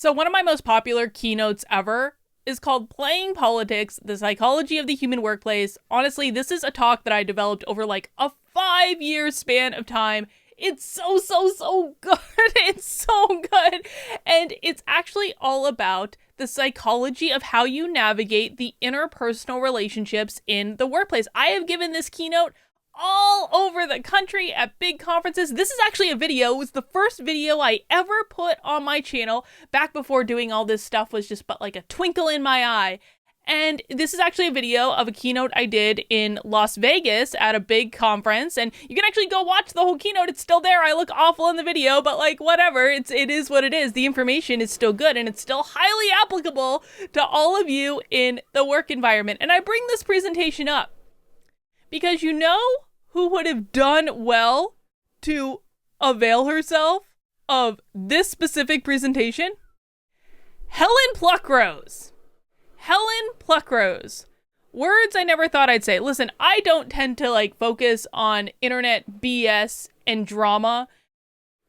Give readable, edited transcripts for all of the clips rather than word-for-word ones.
So one of my most popular keynotes ever is called Playing Politics, the Psychology of the Human Workplace. Honestly, this is a talk that I developed over like a 5-year span of time. It's so good. It's so good. And it's actually all about the psychology of how you navigate the interpersonal relationships in the workplace. I have given this keynote all over the country at big conferences. This is actually a video. It was the first video I ever put on my channel back before doing all this stuff was just but like a twinkle in my eye. And this is actually a video of a keynote I did in Las Vegas at a big conference. And you can actually go watch the whole keynote. It's still there. I look awful in the video, but like whatever. It is what it is. The information is still good and it's still highly applicable to all of you in the work environment. And I bring this presentation up because you know who would have done well to avail herself of this specific presentation? Helen Pluckrose. Helen Pluckrose. Words I never thought I'd say. Listen, I don't tend to focus on internet BS and drama,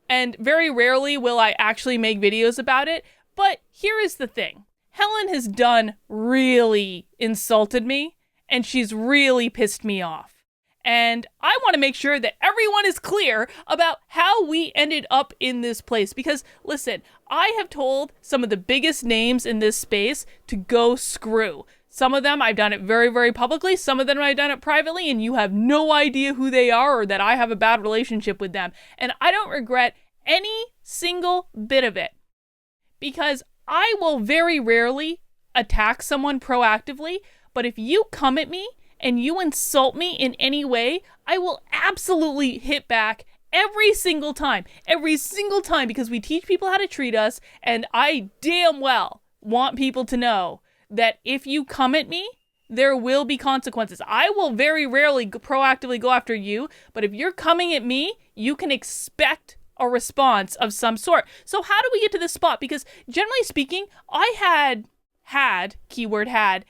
and very rarely will I actually make videos about it, but here is the thing. Helen has really insulted me, and she's really pissed me off. And I want to make sure that everyone is clear about how we ended up in this place. Because, listen, I have told some of the biggest names in this space to go screw. Some of them I've done it very, very publicly. Some of them I've done it privately. And you have no idea who they are or that I have a bad relationship with them. And I don't regret any single bit of it. Because I will very rarely attack someone proactively. But if you come at me and you insult me in any way, I will absolutely hit back every single time, because we teach people how to treat us, and I damn well want people to know that if you come at me, there will be consequences. I will very rarely proactively go after you, but if you're coming at me, you can expect a response of some sort. So how do we get to this spot? Because generally speaking, I had, keyword had,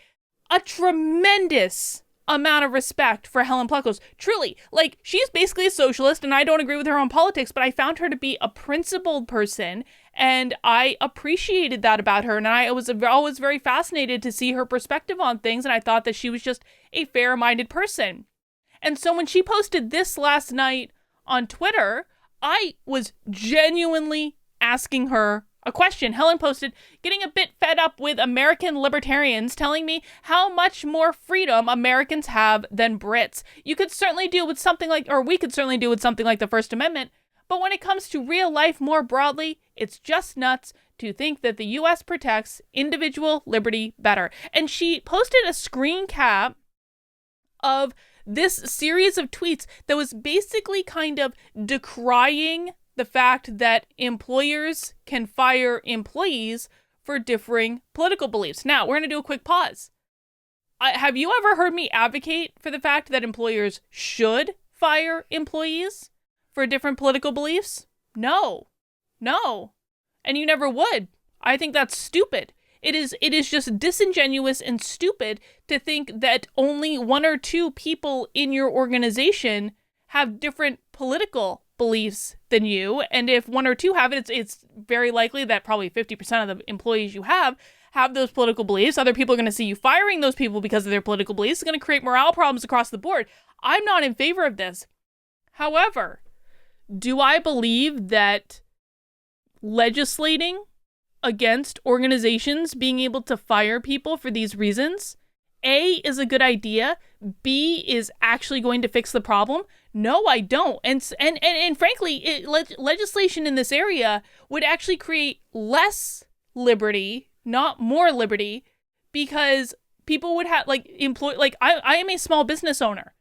a tremendous amount of respect for Helen Pluckrose. Truly, she's basically a socialist and I don't agree with her on politics, but I found her to be a principled person and I appreciated that about her. And I was always very fascinated to see her perspective on things. And I thought that she was just a fair-minded person. And so when she posted this last night on Twitter, I was genuinely asking her a question. Helen posted, getting a bit fed up with American libertarians telling me how much more freedom Americans have than Brits. You could certainly do with something we could certainly do with something like the First Amendment, but when it comes to real life more broadly, it's just nuts to think that the US protects individual liberty better. And she posted a screen cap of this series of tweets that was basically kind of decrying the fact that employers can fire employees for differing political beliefs. Now, we're going to do a quick pause. Have you ever heard me advocate for the fact that employers should fire employees for different political beliefs? No. And you never would. I think that's stupid. It is just disingenuous and stupid to think that only one or two people in your organization have different political beliefs than you, and if one or two have it, it's very likely that probably 50% of the employees you have those political beliefs. Other people are going to see you firing those people because of their political beliefs. It's going to create morale problems across the board. I'm not in favor of this. However, do I believe that legislating against organizations being able to fire people for these reasons, A, is a good idea, B, is actually going to fix the problem? No, I don't. And frankly, legislation in this area would actually create less liberty, not more liberty, because people would have I am a small business owner.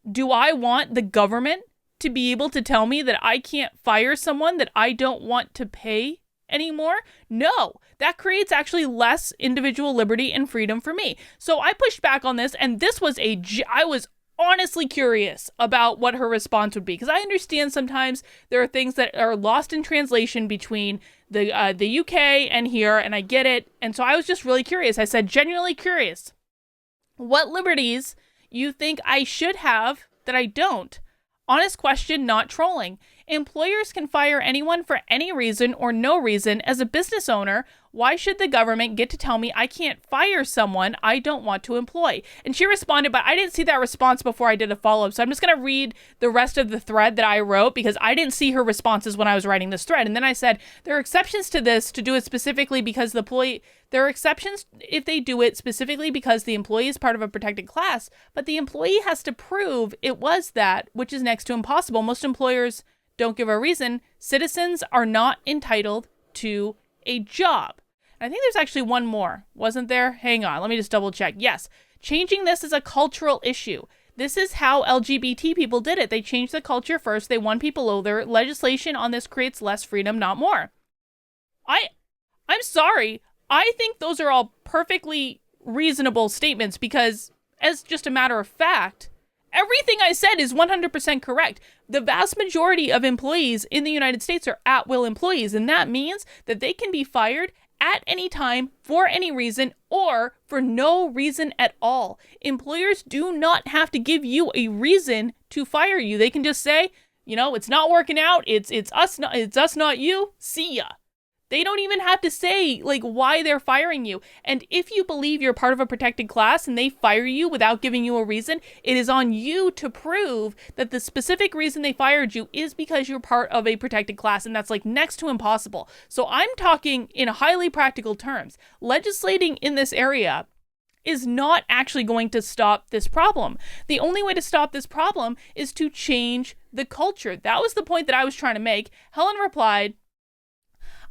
Do I want the government to be able to tell me that I can't fire someone that I don't want to pay anymore? No, that creates actually less individual liberty and freedom for me. So I pushed back on this, and this was I was honestly curious about what her response would be, because I understand sometimes there are things that are lost in translation between the UK and here, and I get it. And so I was just really curious. I said, genuinely curious, what liberties you think I should have that I don't? Honest question, not trolling. Employers can fire anyone for any reason or no reason. As a business owner, why should the government get to tell me I can't fire someone I don't want to employ? And she responded, but I didn't see that response before I did a follow-up. So I'm just going to read the rest of the thread that I wrote because I didn't see her responses when I was writing this thread. And then I said, there are exceptions to this to do it specifically because the employee, there are exceptions if they do it specifically because the employee is part of a protected class, but the employee has to prove it was that, which is next to impossible. Most employers don't give a reason. Citizens are not entitled to a job. And I think there's actually one more, wasn't there? Hang on, let me just double check. Yes, changing this is a cultural issue. This is how LGBT people did it. They changed the culture first. They won people over. Legislation on this creates less freedom, not more. I'm sorry. I think those are all perfectly reasonable statements because, as just a matter of fact, everything I said is 100% correct. The vast majority of employees in the United States are at-will employees, and that means that they can be fired at any time, for any reason, or for no reason at all. Employers do not have to give you a reason to fire you. They can just say, you know, it's not working out, it's us, not you, see ya. They don't even have to say, like, why they're firing you. And if you believe you're part of a protected class and they fire you without giving you a reason, it is on you to prove that the specific reason they fired you is because you're part of a protected class, and that's, like, next to impossible. So I'm talking in highly practical terms. Legislating in this area is not actually going to stop this problem. The only way to stop this problem is to change the culture. That was the point that I was trying to make. Helen replied,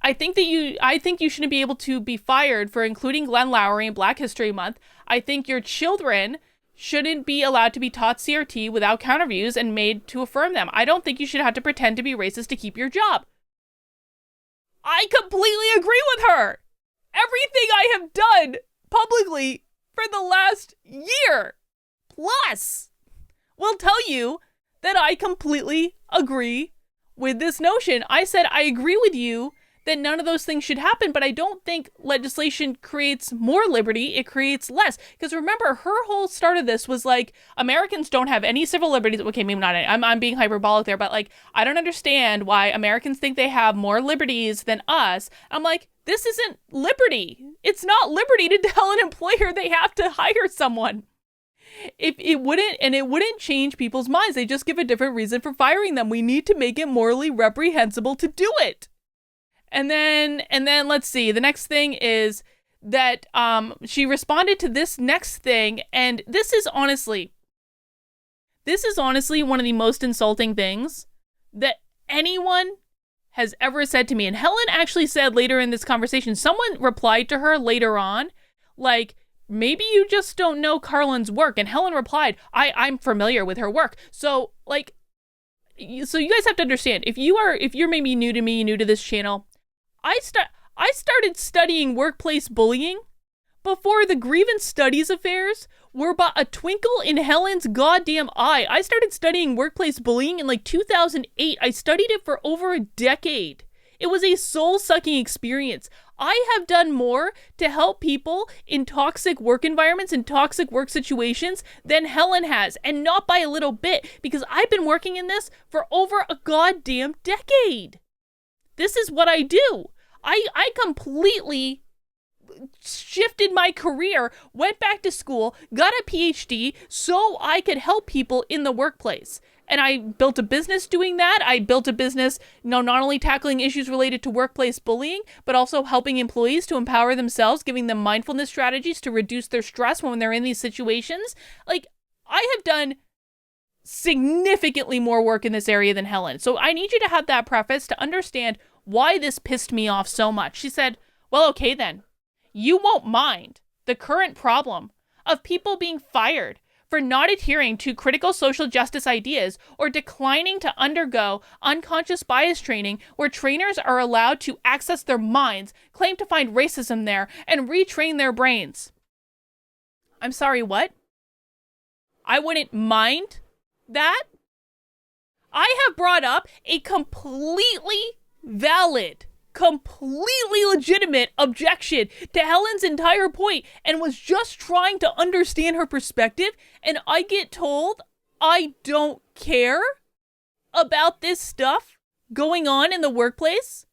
I think you shouldn't be able to be fired for including Glenn Lowry in Black History Month. I think your children shouldn't be allowed to be taught CRT without counterviews and made to affirm them. I don't think you should have to pretend to be racist to keep your job. I completely agree with her. Everything I have done publicly for the last year plus will tell you that I completely agree with this notion. I said I agree with you that none of those things should happen, but I don't think legislation creates more liberty, it creates less. Because remember, her whole start of this was like, Americans don't have any civil liberties. Okay, maybe not any. I'm being hyperbolic there, but like, I don't understand why Americans think they have more liberties than us. I'm like, this isn't liberty. It's not liberty to tell an employer they have to hire someone. If it wouldn't change people's minds. They just give a different reason for firing them. We need to make it morally reprehensible to do it. And then let's see. The next thing is that she responded to this next thing, and this is honestly one of the most insulting things that anyone has ever said to me. And Helen actually said later in this conversation, someone replied to her later on, like, maybe you just don't know Carlin's work. And Helen replied, I'm familiar with her work. So like, so you guys have to understand, if you're maybe new to me, new to this channel, I started studying workplace bullying before the grievance studies affairs were but a twinkle in Helen's goddamn eye. I started studying workplace bullying in like 2008. I studied it for over a decade. It was a soul-sucking experience. I have done more to help people in toxic work environments and toxic work situations than Helen has, and not by a little bit, because I've been working in this for over a goddamn decade. This is what I do. I completely shifted my career, went back to school, got a PhD so I could help people in the workplace. And I built a business doing that. I built a business, not only tackling issues related to workplace bullying, but also helping employees to empower themselves, giving them mindfulness strategies to reduce their stress when they're in these situations. Like, I have done significantly more work in this area than Helen. So I need you to have that preface to understand why this pissed me off so much. She said, well, okay then. You won't mind the current problem of people being fired for not adhering to critical social justice ideas or declining to undergo unconscious bias training where trainers are allowed to access their minds, claim to find racism there, and retrain their brains. I'm sorry, what? I wouldn't mind that? I have brought up a completely valid, completely legitimate objection to Helen's entire point and was just trying to understand her perspective, and I get told I don't care about this stuff going on in the workplace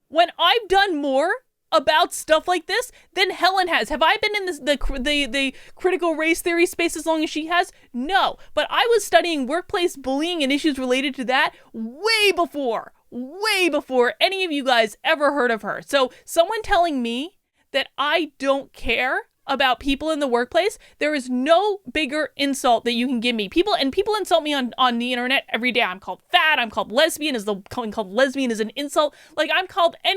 when I've done more about stuff like this than Helen has. Have I been in the critical race theory space as long as she has? No, but I was studying workplace bullying and issues related to that way before any of you guys ever heard of her. So someone telling me that I don't care about people in the workplace, there is no bigger insult that you can give me. People insult me on the internet every day. I'm called fat, I'm called lesbian. Calling called lesbian is an insult. Like, I'm called a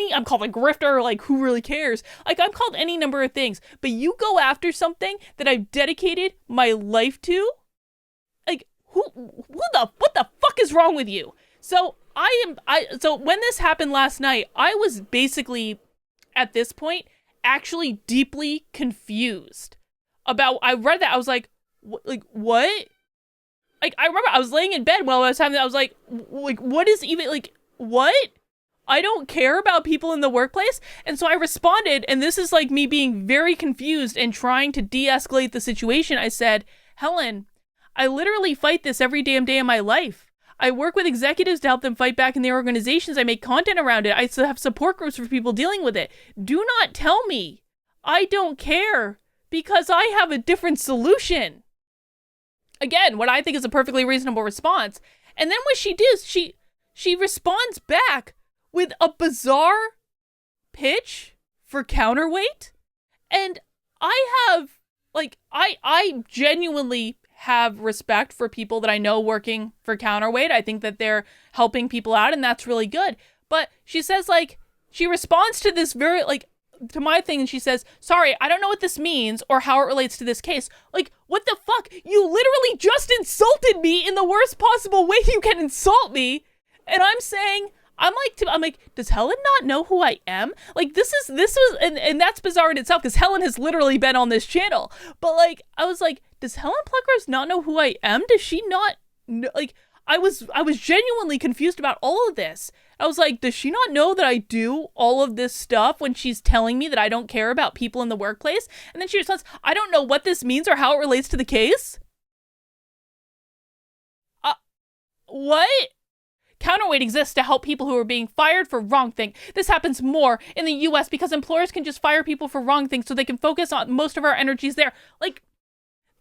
grifter, like, who really cares? Like, I'm called any number of things. But you go after something that I've dedicated my life to? Like, what the fuck is wrong with you? So so when this happened last night, I was basically, at this point, actually deeply confused about, I read that, I was like, what? Like, I remember I was laying in bed while I was having that, I was like, what is even, like, what? I don't care about people in the workplace? And so I responded, and this is like me being very confused and trying to de-escalate the situation. I said, Helen, I literally fight this every damn day of my life. I work with executives to help them fight back in their organizations. I make content around it. I have support groups for people dealing with it. Do not tell me I don't care because I have a different solution. Again, what I think is a perfectly reasonable response. And then what she does, she responds back with a bizarre pitch for counterweight. And I genuinely have respect for people that I know working for counterweight. I think that they're helping people out, and that's really good. But she says, like, she responds to this very, like, to my thing, and she says, sorry, I don't know what this means or how it relates to this case. Like, what the fuck? You literally just insulted me in the worst possible way you can insult me. And I'm saying, I'm like, does Helen not know who I am? Like, this was, and that's bizarre in itself, because Helen has literally been on this channel. But, like, I was like, does Helen Pluckrose not know who I am? Does she not know? Like, I was genuinely confused about all of this. I was like, does she not know that I do all of this stuff when she's telling me that I don't care about people in the workplace? And then she responds, I don't know what this means or how it relates to the case. What? Counterweight exists to help people who are being fired for wrong things. This happens more in the US because employers can just fire people for wrong things so they can focus on most of our energies there. Like,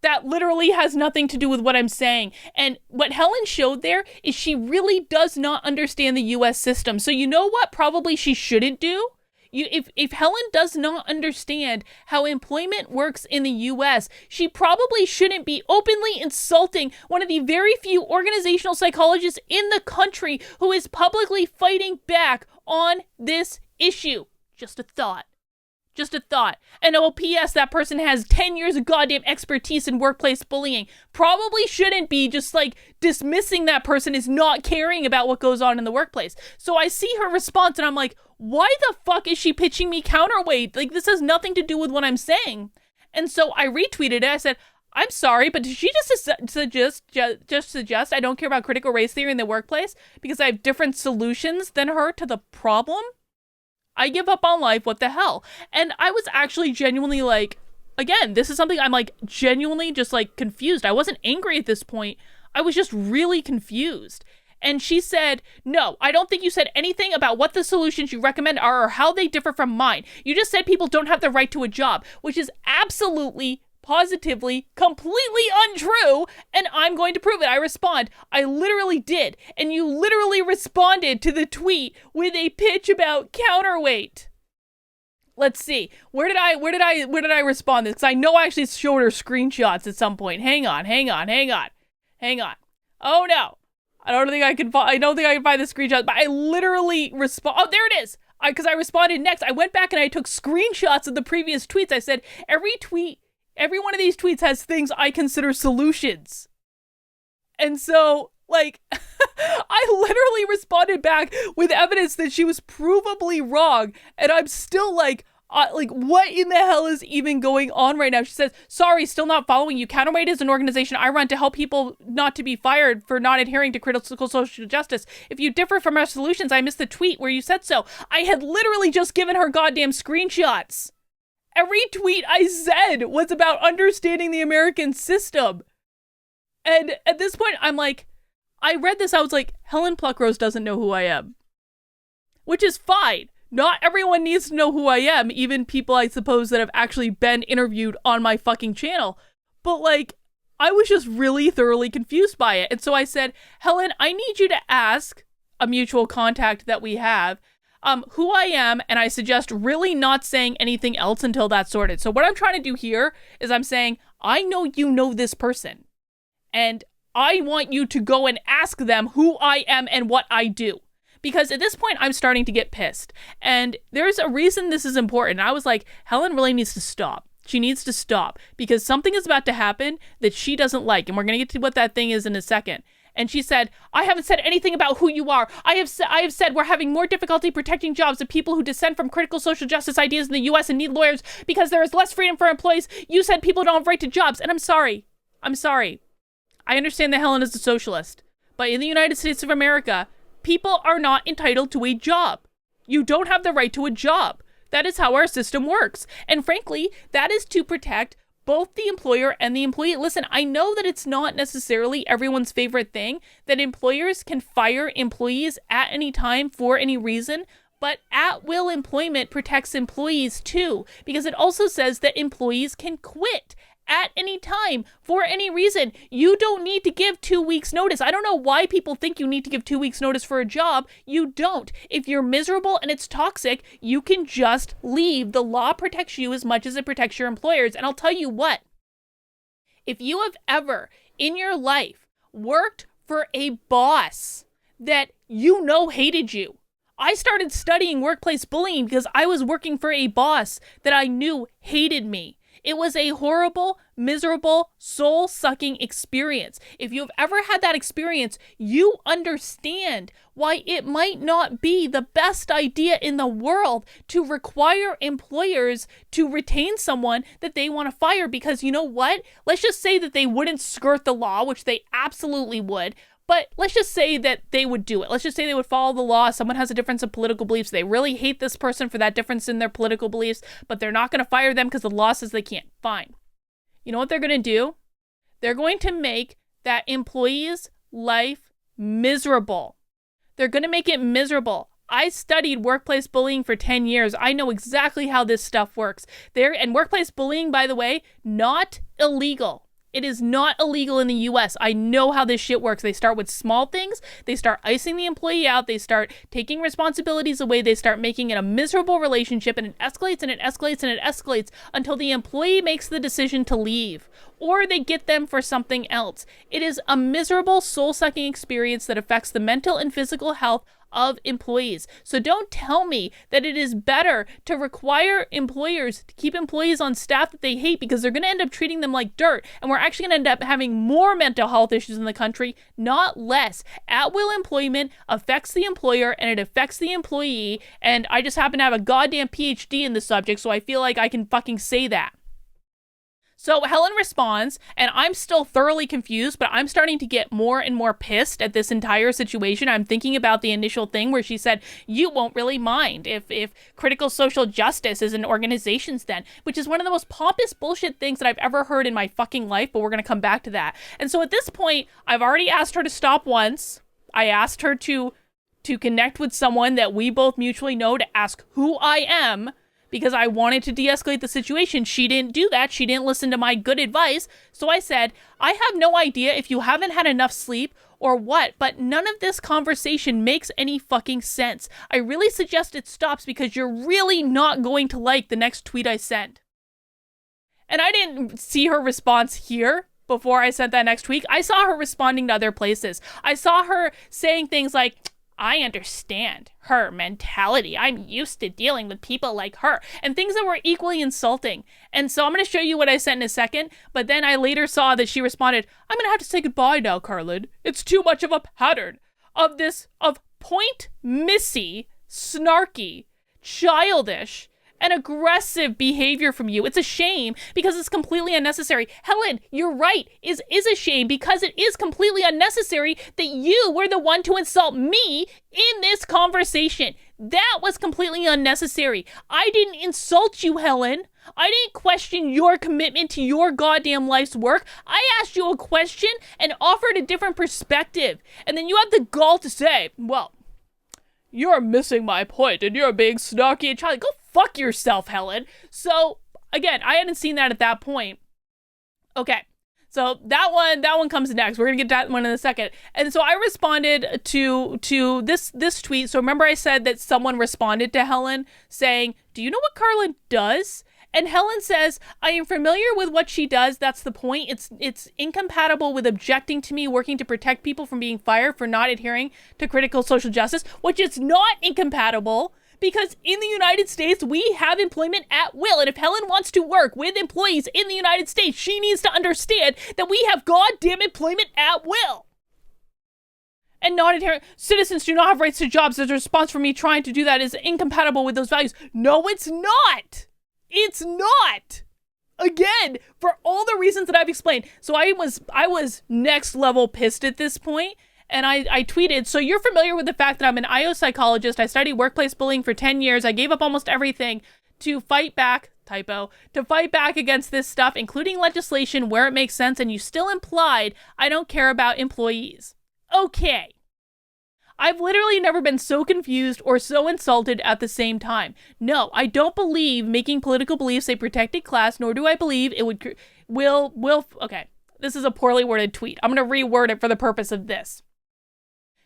that literally has nothing to do with what I'm saying. And what Helen showed there is she really does not understand the US system. So you know what probably she shouldn't do? If Helen does not understand how employment works in the US, she probably shouldn't be openly insulting one of the very few organizational psychologists in the country who is publicly fighting back on this issue. Just a thought. Just a thought. And oh, P.S. that person has 10 years of goddamn expertise in workplace bullying. Probably shouldn't be just, like, dismissing that person as not caring about what goes on in the workplace. So I see her response and I'm like, why the fuck is she pitching me counterweight? Like, this has nothing to do with what I'm saying. And so I retweeted it. I said, I'm sorry, but did she just suggest I don't care about critical race theory in the workplace because I have different solutions than her to the problem? I give up on life, what the hell? And I was actually genuinely like, again, this is something I'm like genuinely just like confused. I wasn't angry at this point. I was just really confused. And she said, no, I don't think you said anything about what the solutions you recommend are or how they differ from mine. You just said people don't have the right to a job, which is absolutely, positively, completely untrue, and I'm going to prove it. I respond, I literally did, and you literally responded to the tweet with a pitch about counterweight. Let's see, where did I respond this? Because I know I actually showed her screenshots at some point. Hang on. Oh no, I don't think I can find the screenshot, but I literally respond. Oh, there it is. Because I responded next. I went back and I took screenshots of the previous tweets. I said every one of these tweets has things I consider solutions. And so, like, I literally responded back with evidence that she was provably wrong. And I'm still like, what in the hell is even going on right now? She says, sorry, still not following you. Counterweight is an organization I run to help people not to be fired for not adhering to critical social justice. If you differ from our solutions, I missed the tweet where you said so. I had literally just given her goddamn screenshots. Every tweet I said was about understanding the American system. And at this point, I'm like, I read this, I was like, Helen Pluckrose doesn't know who I am. Which is fine. Not everyone needs to know who I am, even people I suppose that have actually been interviewed on my fucking channel. But like, I was just really thoroughly confused by it. And so I said, Helen, I need you to ask a mutual contact that we have who I am, and I suggest really not saying anything else until that's sorted. So what I'm trying to do here is I'm saying, I know you know this person, and I want you to go and ask them who I am and what I do. Because at this point, I'm starting to get pissed. And there's a reason this is important. I was like, Helen really needs to stop. She needs to stop because something is about to happen that she doesn't like. And we're going to get to what that thing is in a second. And she said, I haven't said anything about who you are. I have said we're having more difficulty protecting jobs of people who dissent from critical social justice ideas in the US and need lawyers because there is less freedom for employees. You said people don't have right to jobs. And I'm sorry. I understand that Helen is a socialist. But in the United States of America, people are not entitled to a job. You don't have the right to a job. That is how our system works. And frankly, that is to protect both the employer and the employee. Listen, I know that it's not necessarily everyone's favorite thing that employers can fire employees at any time for any reason, but at-will employment protects employees too, because it also says that employees can quit at any time for any reason. You don't need to give 2 weeks notice. I don't know why people think you need to give 2 weeks notice for a job. You don't. If you're miserable and it's toxic, you can just leave. The law protects you as much as it protects your employers. And I'll tell you what, if you have ever in your life worked for a boss that you know hated you, I started studying workplace bullying because I was working for a boss that I knew hated me. It was a horrible, miserable, soul-sucking experience. If you've ever had that experience, you understand why it might not be the best idea in the world to require employers to retain someone that they want to fire, because you know what? Let's just say that they wouldn't skirt the law, which they absolutely would. But let's just say that they would do it. Let's just say they would follow the law. Someone has a difference of political beliefs. They really hate this person for that difference in their political beliefs, but they're not going to fire them because the law says they can't. Fine. You know what they're going to do? They're going to make that employee's life miserable. They're going to make it miserable. I studied workplace bullying for 10 years. I know exactly how this stuff works. And workplace bullying, by the way, not illegal. It is not illegal in the US. I know how this shit works. They start with small things. They start icing the employee out. They start taking responsibilities away. They start making it a miserable relationship, and it escalates and it escalates and it escalates until the employee makes the decision to leave or they get them for something else. It is a miserable, soul-sucking experience that affects the mental and physical health of employees. So don't tell me that it is better to require employers to keep employees on staff that they hate, because they're going to end up treating them like dirt, and we're actually going to end up having more mental health issues in the country, not less. At-will employment affects the employer and it affects the employee, and I just happen to have a goddamn PhD in the subject, so I feel like I can fucking say that. So Helen responds, and I'm still thoroughly confused, but I'm starting to get more and more pissed at this entire situation. I'm thinking about the initial thing where she said, you won't really mind if critical social justice is an organization's then, which is one of the most pompous bullshit things that I've ever heard in my fucking life, but we're going to come back to that. And so at this point, I've already asked her to stop once. I asked her to connect with someone that we both mutually know to ask who I am, because I wanted to de-escalate the situation. She didn't do that. She didn't listen to my good advice. So I said, I have no idea if you haven't had enough sleep or what, but none of this conversation makes any fucking sense. I really suggest it stops because you're really not going to like the next tweet I send. And I didn't see her response here before I sent that next tweet. I saw her responding to other places. I saw her saying things like, I understand her mentality. I'm used to dealing with people like her, and things that were equally insulting. And so I'm going to show you what I sent in a second, but then I later saw that she responded, I'm going to have to say goodbye now, Carlin. It's too much of a pattern of point missy, snarky, childish, and aggressive behavior from you. It's a shame because it's completely unnecessary. Helen, you're right, is a shame because it is completely unnecessary that you were the one to insult me in this conversation. That was completely unnecessary. I didn't insult you, Helen. I didn't question your commitment to your goddamn life's work. I asked you a question and offered a different perspective. And then you have the gall to say, well, you're missing my point and you're being snarky and Charlie. Go fuck yourself, Helen. So, again, I hadn't seen that at that point. Okay. So that one comes next. We're gonna get that one in a second. And so I responded to this tweet. So remember I said that someone responded to Helen saying, do you know what Carlin does? And Helen says, I am familiar with what she does. That's the point. It's incompatible with objecting to me working to protect people from being fired for not adhering to critical social justice, which is not incompatible. Because in the United States, we have employment at will. And if Helen wants to work with employees in the United States, she needs to understand that we have goddamn employment at will. And not adherent. Citizens do not have rights to jobs. As a response for me trying to do that is incompatible with those values. No, it's not. It's not. Again, for all the reasons that I've explained. So I was next level pissed at this point. And I tweeted, so you're familiar with the fact that I'm an IO psychologist. I studied workplace bullying for 10 years. I gave up almost everything to fight back, to fight back against this stuff, including legislation where it makes sense. And you still implied I don't care about employees. Okay. I've literally never been so confused or so insulted at the same time. No, I don't believe making political beliefs a protected class, nor do I believe it okay. This is a poorly worded tweet. I'm going to reword it for the purpose of this.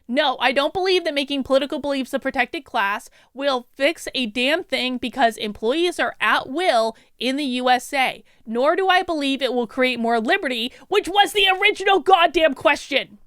No, I don't believe that making political beliefs a protected class will fix a damn thing because employees are at will in the USA. Nor do I believe it will create more liberty, which was the original goddamn question.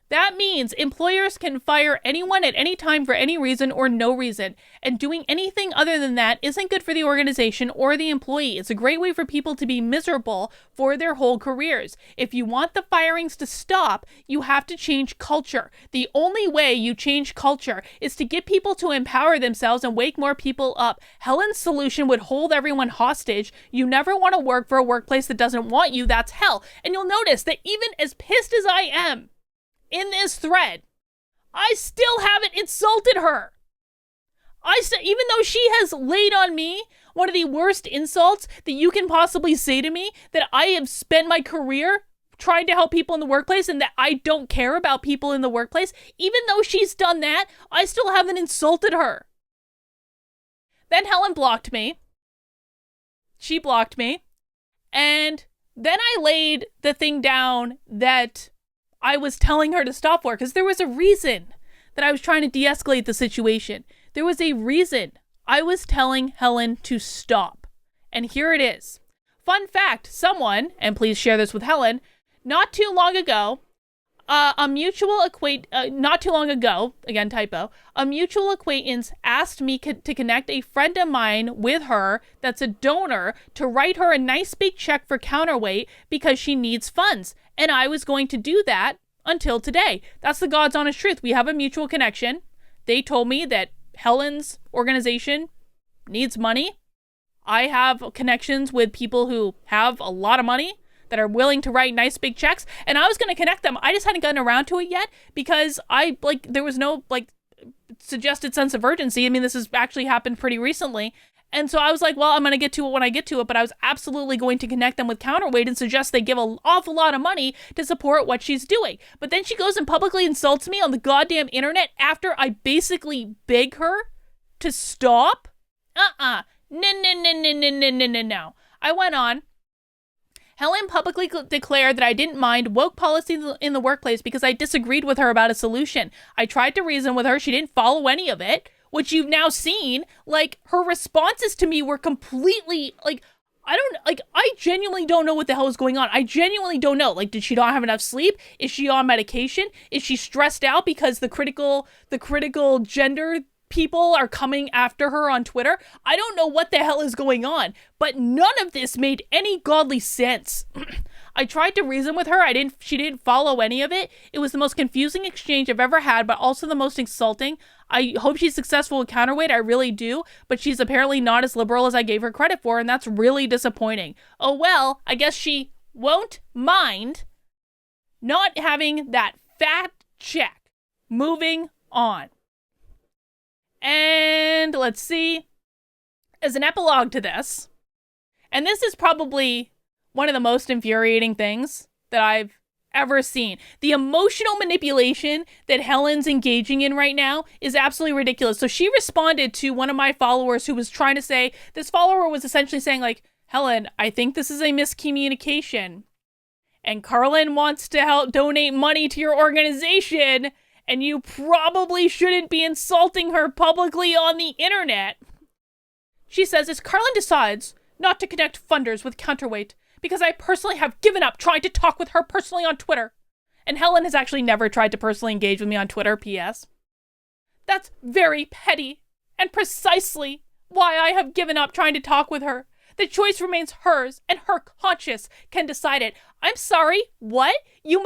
That means employers can fire anyone at any time for any reason or no reason, and doing anything other than that isn't good for the organization or the employee. It's a great way for people to be miserable for their whole careers. If you want the firings to stop, you have to change culture. The only way you change culture is to get people to empower themselves and wake more people up. Helen's solution would hold everyone hostage. You never want to work for a workplace that doesn't want you. That's hell. And you'll notice that even as pissed as I am in this thread, I still haven't insulted her. Even though she has laid on me one of the worst insults that you can possibly say to me, that I have spent my career trying to help people in the workplace and that I don't care about people in the workplace, even though she's done that, I still haven't insulted her. Then Helen blocked me. She blocked me. And then I laid the thing down that I was telling her to stop for, because there was a reason that I was trying to de-escalate the situation. There was a reason I was telling Helen to stop. And here it is. Fun fact, someone, and please share this with Helen, not too long ago, a mutual acquaintance asked me to connect a friend of mine with her that's a donor to write her a nice big check for counterweight because she needs funds. And I was going to do that until today. That's the God's honest truth. We have a mutual connection. They told me that Helen's organization needs money. I have connections with people who have a lot of money that are willing to write nice big checks, and I was going to connect them. I just hadn't gotten around to it yet because there was no suggested sense of urgency. I mean, this has actually happened pretty recently. And so I was like, well, I'm going to get to it when I get to it, but I was absolutely going to connect them with Counterweight and suggest they give an awful lot of money to support what she's doing. But then she goes and publicly insults me on the goddamn internet after I basically beg her to stop. No. I went on. Helen publicly declared that I didn't mind woke policy in the workplace because I disagreed with her about a solution. I tried to reason with her. She didn't follow any of it, which you've now seen. Her responses to me were completely, I genuinely don't know what the hell is going on. I genuinely don't know. Did she not have enough sleep? Is she on medication? Is she stressed out because the critical gender people are coming after her on Twitter? I don't know what the hell is going on, but none of this made any godly sense. I tried to reason with her. She didn't follow any of it. It was the most confusing exchange I've ever had, but also the most insulting. I hope she's successful with Counterweight. I really do, but she's apparently not as liberal as I gave her credit for, and that's really disappointing. Oh well, I guess she won't mind not having that fat check. Moving on. And let's see. As an epilogue to this, And this is probably one of the most infuriating things that I've ever seen. The emotional manipulation that Helen's engaging in right now is absolutely ridiculous. So she responded to one of my followers who was trying to say, this follower was essentially saying like, Helen, I think this is a miscommunication. And Carlin wants to help donate money to your organization, and you probably shouldn't be insulting her publicly on the internet. She says, as Carlin decides not to connect funders with Counterweight, because I personally have given up trying to talk with her personally on Twitter. And Helen has actually never tried to personally engage with me on Twitter, P.S. That's very petty, and precisely why I have given up trying to talk with her. The choice remains hers, and her conscience can decide it. I'm sorry, what? You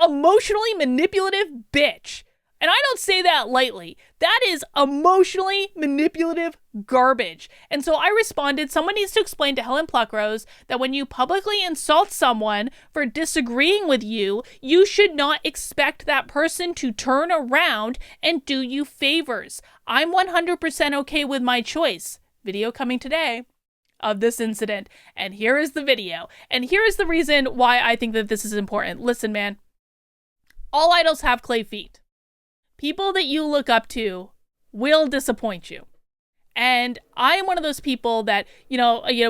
emotionally manipulative bitch. And I don't say that lightly. That is emotionally manipulative garbage. And so I responded, someone needs to explain to Helen Pluckrose that when you publicly insult someone for disagreeing with you, you should not expect that person to turn around and do you favors. I'm 100% okay with my choice. Video coming today of this incident. And here is the video. And here is the reason why I think that this is important. Listen, man. All idols have clay feet. People that you look up to will disappoint you. And I'm one of those people that,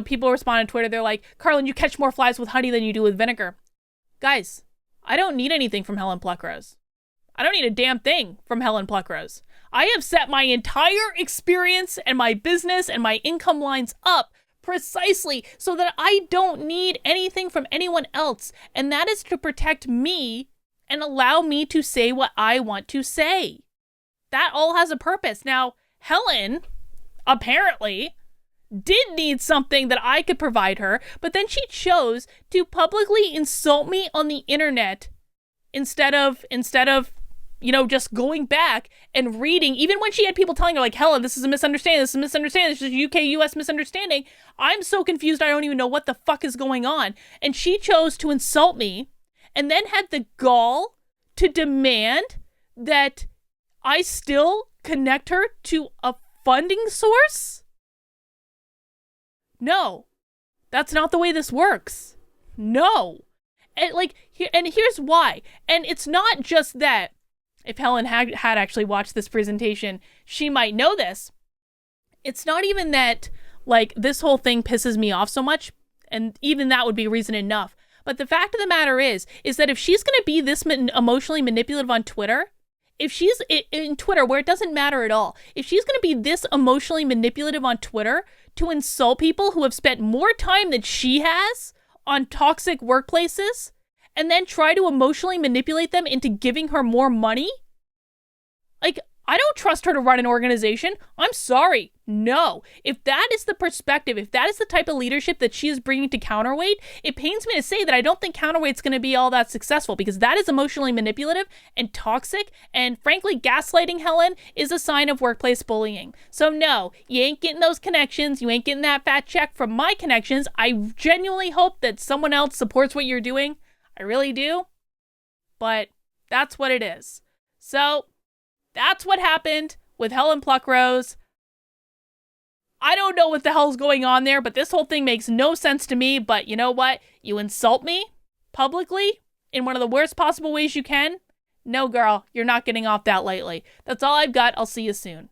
people respond on Twitter. They're like, Carlin, you catch more flies with honey than you do with vinegar. Guys, I don't need anything from Helen Pluckrose. I don't need a damn thing from Helen Pluckrose. I have set my entire experience and my business and my income lines up precisely so that I don't need anything from anyone else. And that is to protect me and allow me to say what I want to say. That all has a purpose. Now, Helen apparently did need something that I could provide her, but then she chose to publicly insult me on the internet instead of just going back and reading, even when she had people telling her like, Helen, this is a misunderstanding, this is a UK-US misunderstanding. I'm so confused, I don't even know what the fuck is going on. And she chose to insult me and then had the gall to demand that I still connect her to a funding source? No, that's not the way this works. No. And here's why. And it's not just that if Helen had actually watched this presentation, she might know this. It's not even that, this whole thing pisses me off so much, and even that would be reason enough. But the fact of the matter is that if she's going to be this emotionally manipulative on Twitter, if she's in Twitter where it doesn't matter at all, if she's going to be this emotionally manipulative on Twitter to insult people who have spent more time than she has on toxic workplaces and then try to emotionally manipulate them into giving her more money, I don't trust her to run an organization. I'm sorry. No. If that is the perspective, if that is the type of leadership that she is bringing to Counterweight, it pains me to say that I don't think Counterweight's going to be all that successful because that is emotionally manipulative and toxic, and frankly, gaslighting Helen is a sign of workplace bullying. So no, you ain't getting those connections. You ain't getting that fat check from my connections. I genuinely hope that someone else supports what you're doing. I really do. But that's what it is. So that's what happened with Helen Pluckrose. I don't know what the hell's going on there, but this whole thing makes no sense to me. But you know what? You insult me publicly in one of the worst possible ways you can. No, girl, you're not getting off that lightly. That's all I've got. I'll see you soon.